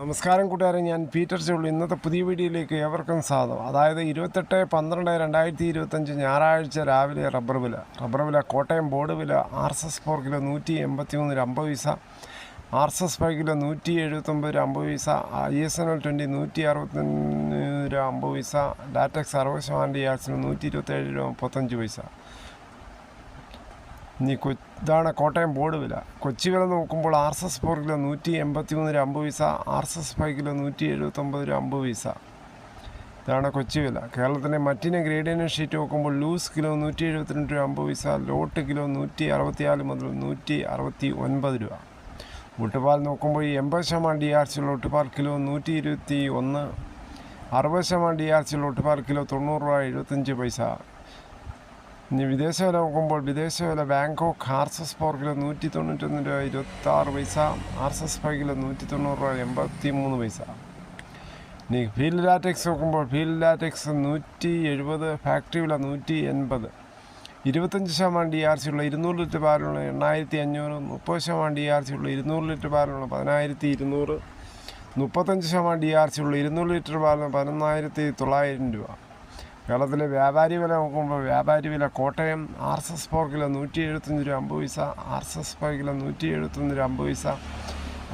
നമസ്കാരം കൂട്ടുകാരെ, ഞാൻ പീറ്റർ ചുള്ളു. ഇന്നത്തെ പുതിയ വീഡിയോയിലേക്ക് ഏവർക്കും സ്വാഗതം. അതായത് 28/12/2025 ഞായറാഴ്ച രാവിലെ റബ്ബർ വില കോട്ടയം ബോർഡ് വില RSS 4 കിലോ 183 രൂപ 50 പൈസ, RSS 5 കിലോ 179 രൂപ 50 പൈസ, ISNL 20 161 രൂപ 50 പൈസ, ലാറ്റക്സ് 60% യാർഡ്സിന് 127 രൂപ 35 പൈസ. ഇതാണ് കോട്ടയം ബോർഡ് വില. കൊച്ചി വില നോക്കുമ്പോൾ RSS 4 കിലോ 183 രൂപ 50 പൈസ, RSS 5 കിലോ 179 രൂപ 50 പൈസ. ഇതാണ് കൊച്ചി വില. കേരളത്തിലെ മറ്റിനെ ഗ്രേഡിയൻ ഷീറ്റ് നോക്കുമ്പോൾ ലൂസ് കിലോ 172 രൂപ 50 പൈസ, ലോട്ട് കിലോ 164 മുതൽ 169 രൂപ. ഒട്ടുപാൽ നോക്കുമ്പോൾ 80% DRC ഉള്ള ഒട്ടുപാൽ കിലോ 121, 60% DRC ഉള്ള ഒട്ടുപാൽ കിലോ 90 രൂപ 75 പൈസ. ഇനി വിദേശ വില നോക്കുമ്പോൾ വിദേശ വില ബാങ്കോക്ക് RSS 4 കിലോ 191 രൂപ 26 പൈസ, RSS 5 കിലോ 190 രൂപ 83 പൈസ. ഇനി ഫീൽഡ് ലാറ്റക്സ് നോക്കുമ്പോൾ ഫീൽഡ് ലാറ്റക്സ് 170, ഫാക്ടറി വില 180. 25% DRC ഉള്ള 200 ലിറ്റർ ബാരലുള്ള 8500, 30% DRC ഉള്ള 200 ലിറ്റർ ബാരലുള്ള 10200, 35% DRC ഉള്ള 200 ലിറ്റർ ബാരലുള്ള 11900 രൂപ. കേരളത്തിലെ വ്യാപാരി വില നോക്കുമ്പോൾ വ്യാപാരി വില കോട്ടയം RSS 4 കിലോ 175 രൂപ 50 പൈസ, RSS 5 കിലോ 171 രൂപ 50 പൈസ,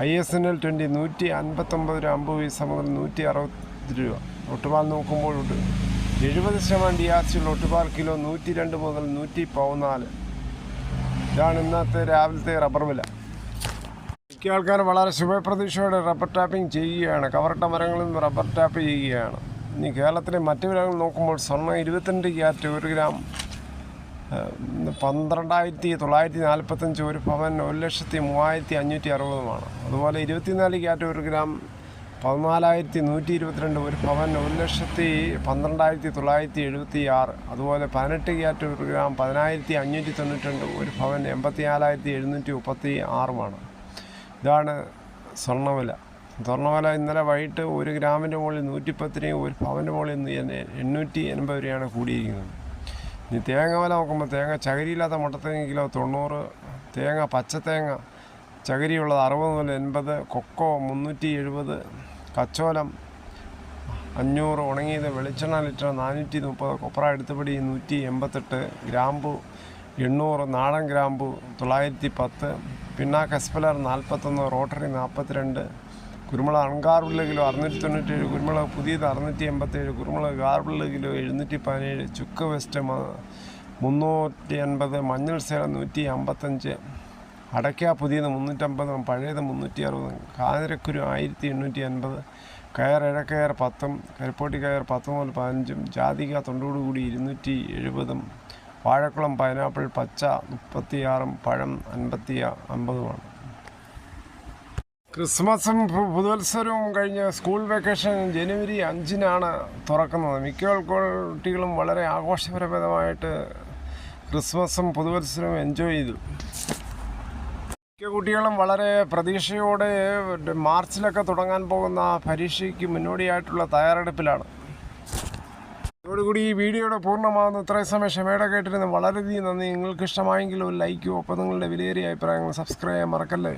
ISNL 20 159 രൂപ 50 പൈസ മുതൽ 160 രൂപ. ഒട്ടുപാൽ നോക്കുമ്പോൾ 70% DRC ഉള്ള ഒട്ടുപാൽ കിലോ 102 മുതൽ 114. ഇതാണ് ഇന്നത്തെ രാവിലത്തെ റബ്ബർ വില. മിക്ക ആൾക്കാർ വളരെ ശുഭപ്രതീക്ഷയോടെ റബ്ബർ ടാപ്പിംഗ് ചെയ്യുകയാണ്. കവറിട്ട മരങ്ങളിൽ നിന്ന് റബ്ബർ ടാപ്പ് ചെയ്യുകയാണ്. ഇനി കേരളത്തിലെ മറ്റ് വിലകൾ നോക്കുമ്പോൾ സ്വർണ്ണം 22 ക്യാരറ്റ് 1 ഗ്രാം 12,945, ഒരു പവൻ 1,03,560. അതുപോലെ 24 ക്യാരറ്റ് 1 ഗ്രാം 14,122, ഒരു പവൻ 1,12,976. അതുപോലെ 18 ക്യാരറ്റ് 1 ഗ്രാം 10,592, ഒരു പവൻ 84,736. ഇതാണ് സ്വർണ്ണവില. സ്വർണ്ണവില ഇന്നലെ വൈകിട്ട് 1 ഗ്രാമിൻ്റെ മുകളിൽ 110 രൂപയും ഒരു പവൻ്റെ മുകളിൽ 880 രൂപയാണ് കൂടിയിരിക്കുന്നത്. ഇനി തേങ്ങ വില നോക്കുമ്പോൾ തേങ്ങ ചകിരിയില്ലാത്ത മുട്ടത്തേങ്ങ കിലോ 90, തേങ്ങ പച്ചത്തേങ്ങ ചകിരിയുള്ളത് 60 മുതൽ 80, കൊക്കോ 370, കച്ചോലം 500, ഉണങ്ങിയത് വെളിച്ചെണ്ണ ലിറ്റർ 430, കൊപ്ര എടുത്തുപടി 188, ഗ്രാമ്പു 800, നാടൻ ഗ്രാമ്പു 910, പിണ്ണാക്ക് എസ്പെലർ 41, റോട്ടറി 42, കുരുമുളക് അൺഗാർബിൾഡ് കിലോ 697, കുരുമുളക് പുതിയത് 687, കുരുമുളക് ഗാർബിൾഡ് കിലോ 717, ചുക്ക് വെസ്റ്റ് 380, മഞ്ഞൾ സേലം 155, അടയ്ക്ക പുതിയത് 350, പഴയത് 360, കാഞ്ഞിരക്കുരു 1850, കയർ ഇഴക്കയർ 10, കരിപ്പോട്ടി കയർ 10 മുതൽ 15, ജാതിക തൊണ്ടോടുകൂടി 270, വാഴക്കുളം പൈനാപ്പിൾ പച്ച 36, പഴം 50. ക്രിസ്മസും പുതുവത്സരവും കഴിഞ്ഞ് സ്കൂൾ വെക്കേഷൻ ജനുവരി 5-നാണ് തുറക്കുന്നത്. മിക്ക കുട്ടികളും വളരെ ആഘോഷപരമായിട്ട് ക്രിസ്മസും പുതുവത്സരവും എൻജോയ് ചെയ്തു. മിക്ക കുട്ടികളും വളരെ പ്രതീക്ഷയോടെ മാർച്ചിലൊക്കെ തുടങ്ങാൻ പോകുന്ന പരീക്ഷയ്ക്ക് മുന്നോടിയായിട്ടുള്ള തയ്യാറെടുപ്പിലാണ്. ഇതോടുകൂടി ഈ വീഡിയോയുടെ പൂർണ്ണമാകുന്ന ഇത്രയും സമയം ക്ഷമയോടെ കേട്ടിരുന്നു വളരെയധികം നന്ദി. നിങ്ങൾക്ക് ഇഷ്ടമായെങ്കിൽ ഒരു ലൈക്കും, ഒപ്പം നിങ്ങളുടെ വിലയേറിയ അഭിപ്രായങ്ങൾ സബ്സ്ക്രൈബ് ചെയ്യാൻ മറക്കല്ലേ.